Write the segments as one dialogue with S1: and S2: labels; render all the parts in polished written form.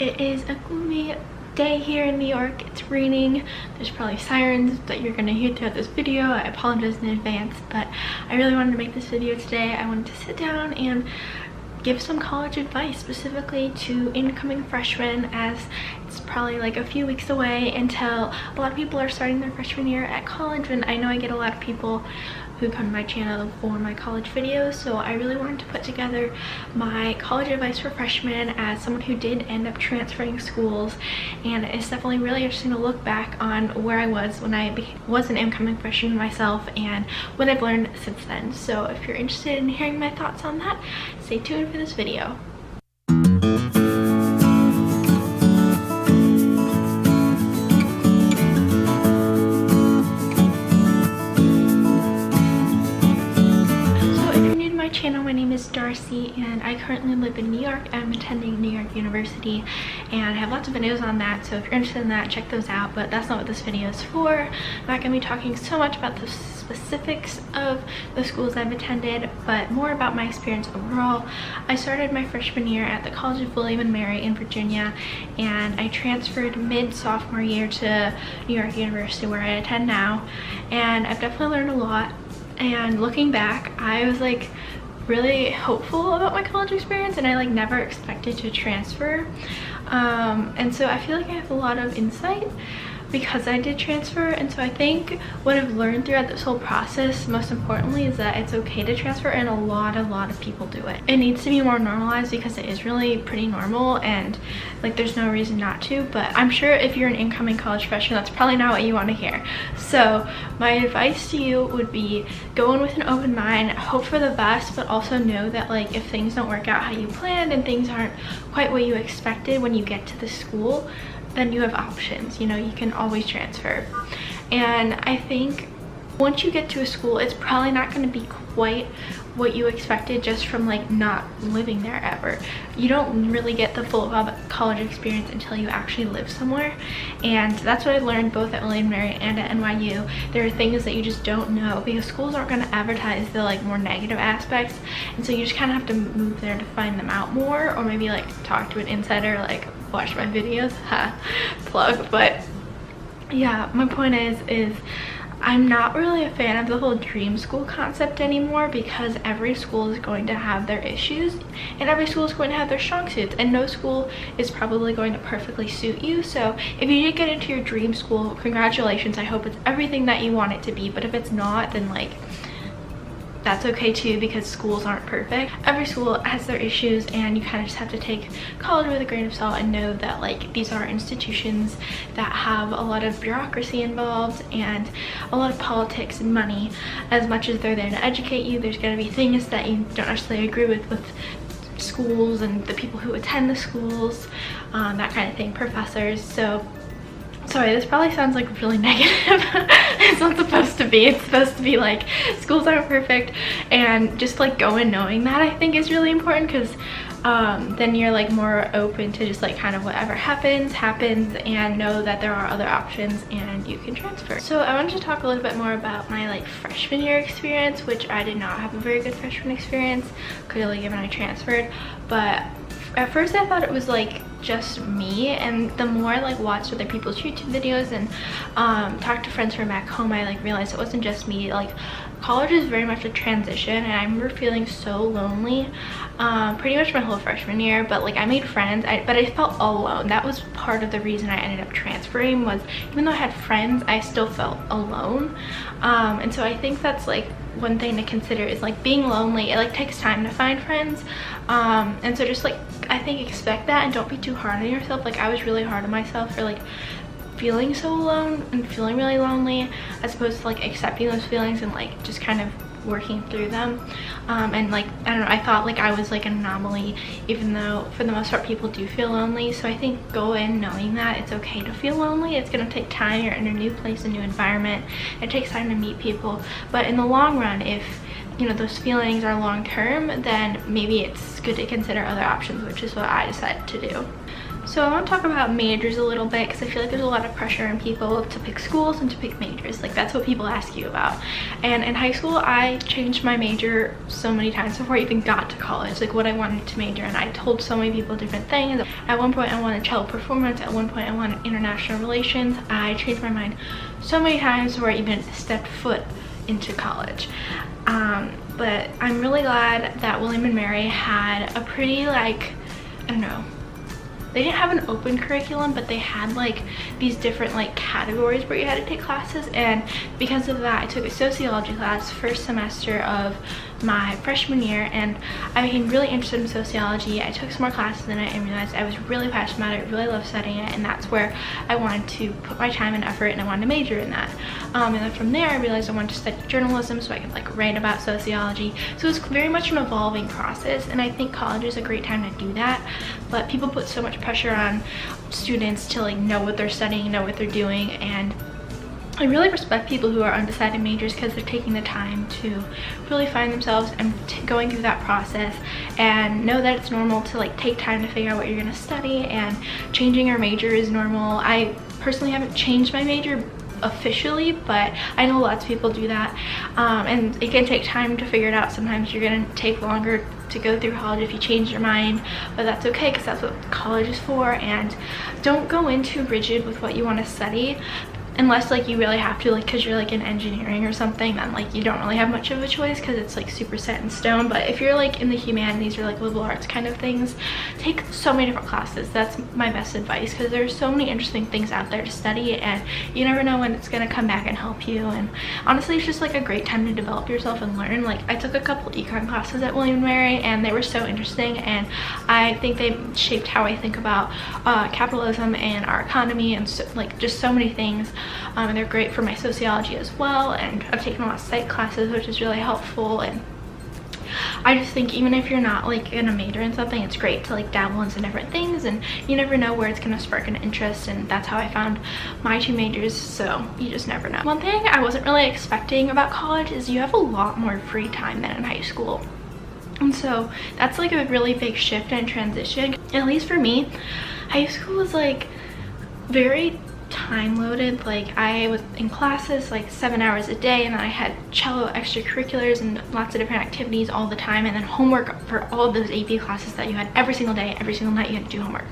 S1: It is a gloomy day here in New York. It's raining. There's probably sirens that you're gonna hear throughout this video. I apologize in advance, but I really wanted to make this video today. I wanted to sit down and give some college advice specifically to incoming freshmen, as it's probably like a few weeks away until a lot of people are starting their freshman year at college, and I know I get a lot of people who come to my channel for my college videos, so I really wanted to put together my college advice for freshmen as someone who did end up transferring schools. And it's definitely really interesting to look back on where I was when I was an incoming freshman myself and what I've learned since then. So if you're interested in hearing my thoughts on that, stay tuned for this video. Channel, my name is Darcy and I currently live in New York. I'm attending New York University and I have lots of videos on that, so if you're interested in that, check those out. But that's not what this video is for. I'm not going to be talking so much about the specifics of the schools I've attended, but more about my experience overall. I started my freshman year at the College of William and Mary in Virginia, and I transferred mid-sophomore year to New York University where I attend now, and I've definitely learned a lot. And looking back, I was like really hopeful about my college experience, and I like never expected to transfer, and so I feel like I have a lot of insight because I did transfer. And so I think what I've learned throughout this whole process, most importantly, is that it's okay to transfer, and a lot of people do it. It needs to be more normalized because it is really pretty normal, and like there's no reason not to. But I'm sure if you're an incoming college freshman, that's probably not what you want to hear. So my advice to you would be go in with an open mind, hope for the best, but also know that like if things don't work out how you planned and things aren't quite what you expected when you get to the school, then you have options. You know, you can always transfer. And I think once you get to a school, it's probably not going to be quite what you expected just from like not living there ever. You don't really get the full college experience until you actually live somewhere, and that's what I learned both at William & Mary and at NYU. There are things that you just don't know because schools aren't going to advertise the like more negative aspects, and so you just kind of have to move there to find them out more, or maybe like talk to an insider, like watch my videos, plug. But yeah, my point is I'm not really a fan of the whole dream school concept anymore, because every school is going to have their issues and every school is going to have their strong suits, and no school is probably going to perfectly suit you. So if you did get into your dream school, congratulations. I hope it's everything that you want it to be, but if it's not, then like that's okay too, because schools aren't perfect. Every school has their issues, and you kind of just have to take college with a grain of salt and know that like these are institutions that have a lot of bureaucracy involved and a lot of politics and money. As much as they're there to educate you, there's going to be things that you don't necessarily agree with schools and the people who attend the schools, that kind of thing, professors. So sorry, this probably sounds like really negative. It's not supposed to be. It's supposed to be like schools aren't perfect, and just like go in knowing that, I think is really important, because then you're like more open to just like kind of whatever happens, and know that there are other options and you can transfer. So I wanted to talk a little bit more about my like freshman year experience, which I did not have a very good freshman experience, clearly, given I transferred. But at first I thought it was like just me, and the more I like watched other people's YouTube videos and talked to friends from back home, I like realized it wasn't just me. Like college is very much a transition, and I remember feeling so lonely pretty much my whole freshman year. But like I made friends, but I felt alone. That was part of the reason I ended up transferring, was even though I had friends, I still felt alone. And so I think that's like one thing to consider, is like being lonely. It like takes time to find friends, and so just like I think expect that, and don't be too hard on yourself. Like I was really hard on myself for like feeling so alone and feeling really lonely, as opposed to like accepting those feelings and like just kind of working through them. And like I don't know, I thought like I was like an anomaly, even though for the most part people do feel lonely. So I think go in knowing that it's okay to feel lonely. It's gonna take time. You're in a new place, a new environment. It takes time to meet people, but in the long run, if you know those feelings are long term, then maybe it's good to consider other options, which is what I decided to do. So I want to talk about majors a little bit because I feel like there's a lot of pressure on people to pick schools and to pick majors. Like, that's what people ask you about. And in high school, I changed my major so many times before I even got to college, like what I wanted to major in. I told so many people different things. At one point I wanted cello performance, at one point I wanted international relations. I changed my mind so many times before I even stepped foot into college. But I'm really glad that William & Mary had a pretty, like, I don't know, they didn't have an open curriculum, but they had like these different like categories where you had to take classes. And because of that, I took a sociology class first semester of my freshman year, and I became really interested in sociology. I took some more classes in it and realized I was really passionate about it, really loved studying it, and that's where I wanted to put my time and effort, and I wanted to major in that. And then from there I realized I wanted to study journalism so I could like write about sociology. So it was very much an evolving process, and I think college is a great time to do that. But people put so much pressure on students to like know what they're studying, know what they're doing, and I really respect people who are undecided majors because they're taking the time to really find themselves and going through that process, and know that it's normal to like take time to figure out what you're going to study, and changing your major is normal. I personally haven't changed my major officially, but I know lots of people do that, and it can take time to figure it out. Sometimes you're going to take longer to go through college if you change your mind, but that's okay because that's what college is for. And don't go in too rigid with what you want to study, unless like you really have to, like because you're like in engineering or something, then like you don't really have much of a choice because it's like super set in stone. But if you're like in the humanities or like liberal arts kind of things, take so many different classes. That's my best advice, because there's so many interesting things out there to study, and you never know when it's going to come back and help you. And honestly, it's just like a great time to develop yourself and learn. Like, I took a couple econ classes at William & Mary, and they were so interesting, and I think they shaped how I think about capitalism and our economy, and so, like just so many things. And they're great for my sociology as well, and I've taken a lot of psych classes, which is really helpful. And I just think even if you're not like gonna major in something, it's great to like dabble in some different things, and you never know where it's gonna spark an interest. And that's how I found my two majors, so you just never know. One thing I wasn't really expecting about college is you have a lot more free time than in high school. And so that's like a really big shift and transition. At least for me, high school was like very time loaded. Like, I was in classes like 7 hours a day, and then I had cello extracurriculars and lots of different activities all the time, and then homework for all of those AP classes that you had every single day. Every single night you had to do homework.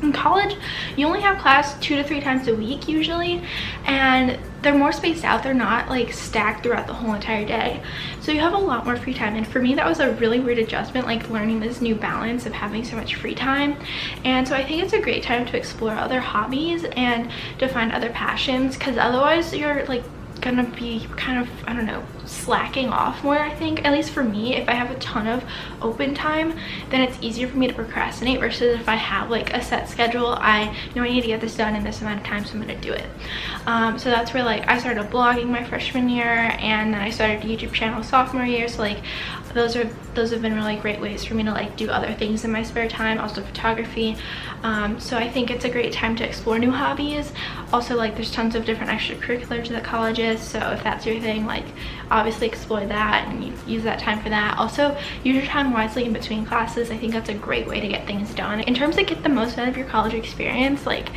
S1: In college, you only have class 2 to 3 times a week usually, and they're more spaced out. They're not like stacked throughout the whole entire day, so you have a lot more free time. And for me, that was a really weird adjustment, like learning this new balance of having so much free time. And so I think it's a great time to explore other hobbies and to find other passions, because otherwise you're like gonna be kind of, I don't know, slacking off more. I think, at least for me, if I have a ton of open time, then it's easier for me to procrastinate, versus if I have like a set schedule, I know I need to get this done in this amount of time, so I'm gonna do it. So that's where like I started blogging my freshman year, and then I started a YouTube channel sophomore year. So like those have been really great ways for me to like do other things in my spare time, also photography. So I think it's a great time to explore new hobbies. Also, like, there's tons of different extracurriculars at colleges, so if that's your thing, like obviously explore that and use that time for that. Also, use your time wisely in between classes. I think that's a great way to get things done. In terms of get the most out of your college experience, like,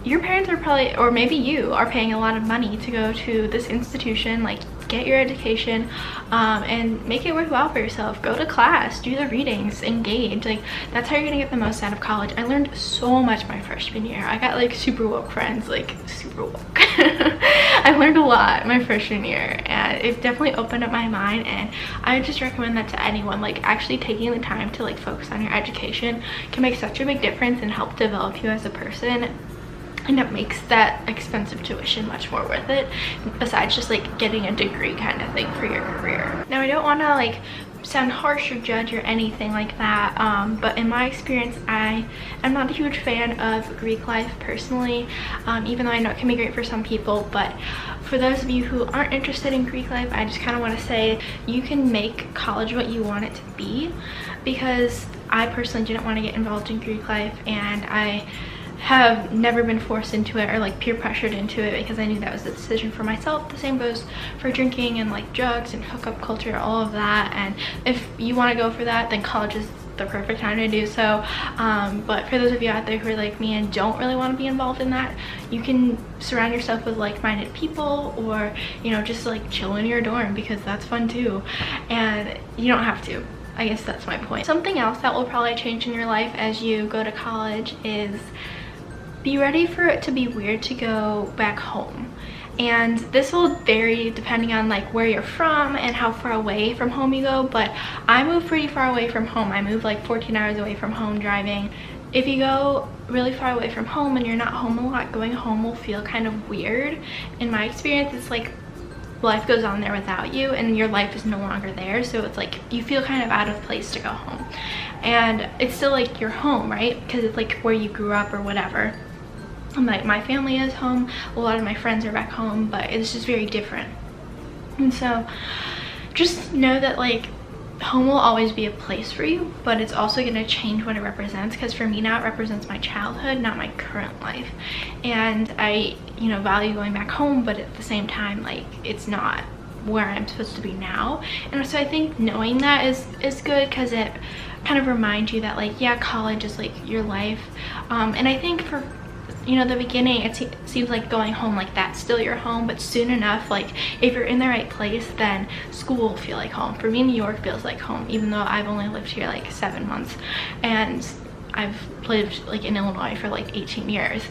S1: your parents are probably, or maybe you are paying a lot of money to go to this institution. Like, get your education, and make it worthwhile for yourself. Go to class, do the readings, engage. Like, that's how you're gonna get the most out of college. I learned so much my freshman year. I got like super woke friends, like super woke. I learned a lot my freshman year, and it definitely opened up my mind, and I would just recommend that to anyone. Like, actually taking the time to like focus on your education can make such a big difference and help develop you as a person. And it makes that expensive tuition much more worth it, besides just like getting a degree kind of thing for your career. Now, I don't want to like sound harsh or judge or anything like that, but in my experience, I am not a huge fan of Greek life personally, even though I know it can be great for some people. But for those of you who aren't interested in Greek life, I just kind of want to say you can make college what you want it to be, because I personally didn't want to get involved in Greek life, and I have never been forced into it or like peer pressured into it, because I knew that was the decision for myself. The same goes for drinking and like drugs and hookup culture, all of that. And if you want to go for that, then college is the perfect time to do so. But for those of you out there who are like me and don't really want to be involved in that, you can surround yourself with like-minded people, or you know, just like chill in your dorm, because that's fun too, and you don't have to. I guess that's my point. Something else that will probably change in your life as you go to college is be ready for it to be weird to go back home. And this will vary depending on like where you're from and how far away from home you go, but I moved pretty far away from home. I moved like 14 hours away from home driving. If you go really far away from home and you're not home a lot, going home will feel kind of weird. In my experience, it's like life goes on there without you and your life is no longer there, so it's like you feel kind of out of place to go home. And it's still like your home, right? Because it's like where you grew up or whatever. Like my family is home, a lot of my friends are back home, but it's just very different. And so just know that like home will always be a place for you, but it's also going to change what it represents, because for me now it represents my childhood, not my current life. And I, you know, value going back home, but at the same time, like, it's not where I'm supposed to be now. And so I think knowing that is good, because it kind of reminds you that like, yeah, college is like your life. And I think for, you know, the beginning it seems like going home, like that's still your home, but soon enough, like if you're in the right place, then school will feel like home. For me, New York feels like home, even though I've only lived here like 7 months, and I've lived like in Illinois for like 18 years.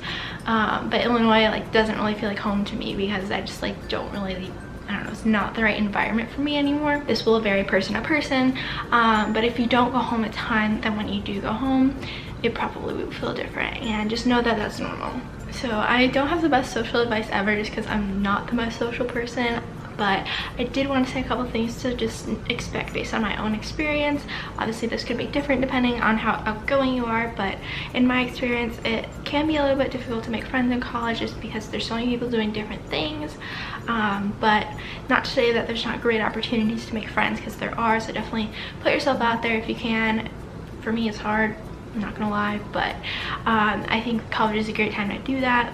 S1: But Illinois like doesn't really feel like home to me, because I just like don't really, I don't know, it's not the right environment for me anymore. This will vary person to person, but if you don't go home a ton, then when you do go home, it probably will feel different, and just know that that's normal. So I don't have the best social advice ever, just because I'm not the most social person, but I did want to say a couple things to just expect based on my own experience. Obviously this could be different depending on how outgoing you are, but in my experience it can be a little bit difficult to make friends in college, just because there's so many people doing different things. But not to say that there's not great opportunities to make friends, because there are, so definitely put yourself out there if you can. For me it's hard, I'm not gonna lie, but I think college is a great time to do that.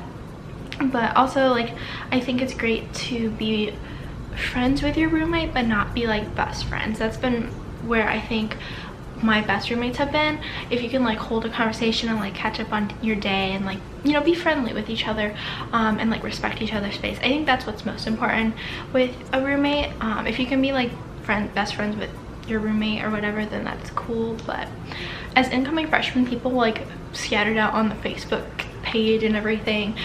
S1: But also, like, I think it's great to be friends with your roommate, but not be like best friends. That's been where I think my best roommates have been. If you can like hold a conversation and like catch up on your day and like, you know, be friendly with each other, and like respect each other's space. I think that's what's most important with a roommate. If you can be like best friends with your roommate or whatever, then that's cool. But as incoming freshmen, people like scattered out on the Facebook page and everything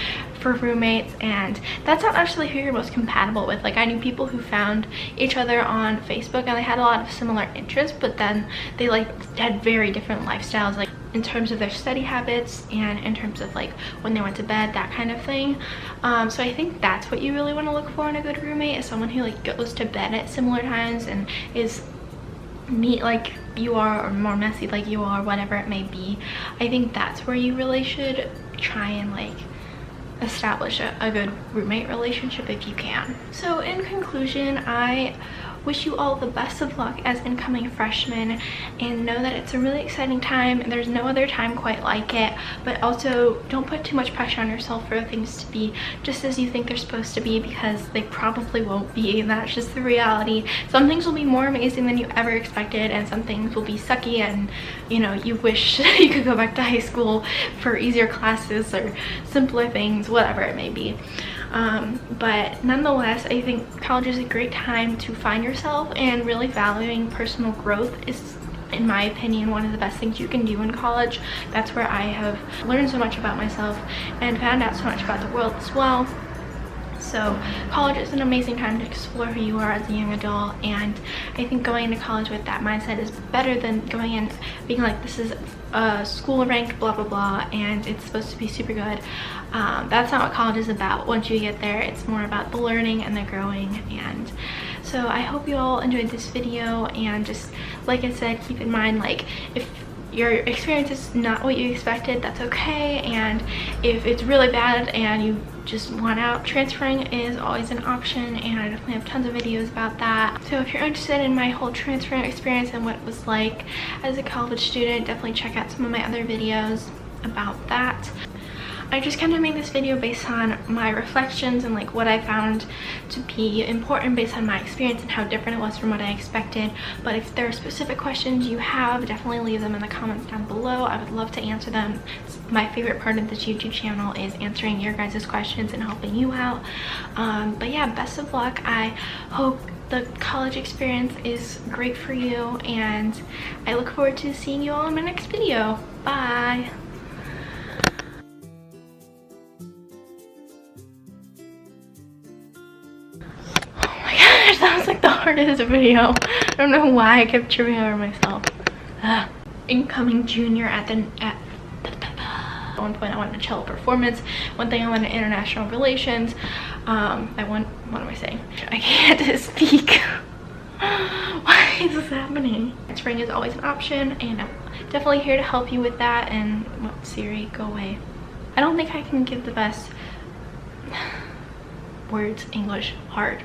S1: for roommates, and that's not actually who you're most compatible with. Like, I knew people who found each other on Facebook and they had a lot of similar interests, but then they like had very different lifestyles, like in terms of their study habits and in terms of like when they went to bed, that kind of thing. So I think that's what you really want to look for in a good roommate, is someone who like goes to bed at similar times and is neat like you are, or more messy like you are, whatever it may be. I think that's where you really should try and like establish a good roommate relationship if you can. So in conclusion, I wish you all the best of luck as incoming freshmen, and know that it's a really exciting time. There's no other time quite like it, but also don't put too much pressure on yourself for things to be just as you think they're supposed to be, because they probably won't be, and that's just the reality. Some things will be more amazing than you ever expected, and some things will be sucky, and you know, you wish you could go back to high school for easier classes or simpler things, whatever it may be. But nonetheless, I think college is a great time to find yourself, and really valuing personal growth is, in my opinion, one of the best things you can do in college. That's where I have learned so much about myself and found out so much about the world as well. So college is an amazing time to explore who you are as a young adult, and I think going into college with that mindset is better than going in being like, this is a school rank blah blah blah and it's supposed to be super good. That's not what college is about. Once you get there, it's more about the learning and the growing. And so I hope you all enjoyed this video, and just like I said, keep in mind, like, if your experience is not what you expected, that's okay. And if it's really bad and you just want out, transferring is always an option, and I definitely have tons of videos about that. So if you're interested in my whole transferring experience and what it was like as a college student, definitely check out some of my other videos about that. I just kind of made this video based on my reflections and like what I found to be important based on my experience and how different it was from what I expected. But if there are specific questions you have, definitely leave them in the comments down below. I would love to answer them. My favorite part of this YouTube channel is answering your guys' questions and helping you out. But yeah, best of luck. I hope the college experience is great for you, and I look forward to seeing you all in my next video. Bye. That was like the hardest video. I don't know why I kept tripping over myself. Incoming junior at one point I wanted a cello performance. One thing I wanted international relations. What am I saying? I can't speak. Why is this happening? Spring is always an option, and I'm definitely here to help you with that. And what, Siri, go away. I don't think I can give the best words English hard.